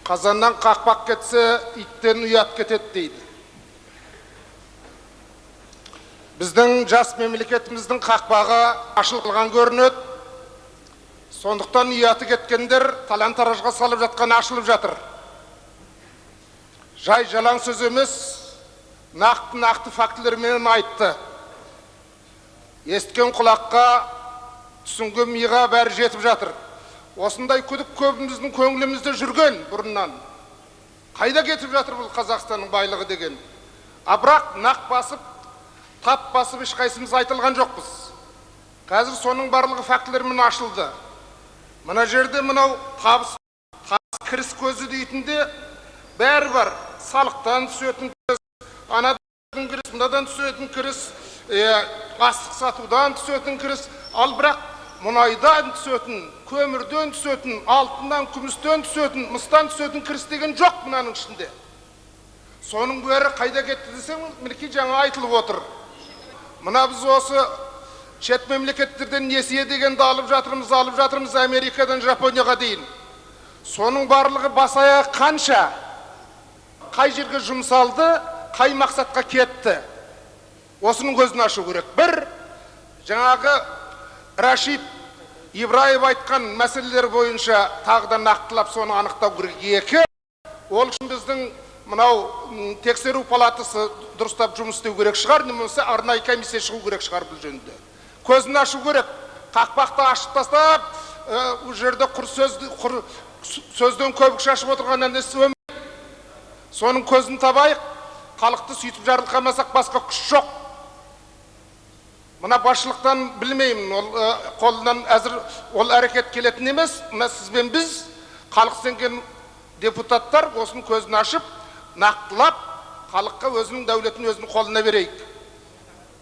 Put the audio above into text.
Қазаннан қақпақ кетсе, иттен ұят кетеді дейді. Біздің жас мемлекетіміздің қақпағы ашылған көрінеді. Сондықтан ұяты кеткендер талан-таражға салып жатқан ашылып жатыр. Жай жалаң сөз емес, нақты фактілермен айтты. Есткен құлаққа, түсінген миға бәрі жетіп жатыр. Осындай күдік көбіміздің көңілімізде жүрген бұрыннан. Қайда кетіп жатыр бұл Қазақстанның байлығы деген? Бірақ нақ басып, тап басып ешқайсымыз айтылған жоқпыз. Қазір соның барлығы фактілермен ашылды. Мына жерде мынау табыс кіріс көзі дейтінде бәрі бар. Салықтан түсетін кіріс, анадан кіріс, мынадан түсетін кіріс, астық сатудан түсетін кіріс, ал бірақ мұнайдан түсетін, көмірден түсетін, алтыннан, күмістен түсетін, мыстан түсетін кіріс деген жоқ мынаның ішінде. Соның бәрі қайда кетті десең, мінекей жаңа айтылып отыр. Мына біз осы шет мемлекеттерден несие дегенді алып жатырмыз Америкадан Жапонияға дейін. Соның барлығы бас-аяғы қанша? Қай жерге жұмсалды, қай мақсатқа кетті? Осының көзін ашу керек. Бір, жаңағы Рашид Ибраев айтқан мәселелер бойынша тағыда нақтылап соны анықтау керек. Екі, ол үшін біздің мынау тексеру палатасы дұрыстап жұмыс істеу керек шығар, немесе арнайы комиссия шығу керек шығар бұл жөнінде. Көзін ашу керек. Қақпақты ашып тастап, бұл жерде сөзден көбік шашып отырған нәрсе өмір. Соның көзін табайық, халықты сөйтіп жарылқамасақ басқа күш жоқ. Мына басшылықтан білмеймін, қолынан әзір ол әрекет келетін емес. Мына сізбен біз, халық сенген депутаттар осының көзін ашып, нақтылап, халыққа өзінің дәулетін өзінің қолына берейік.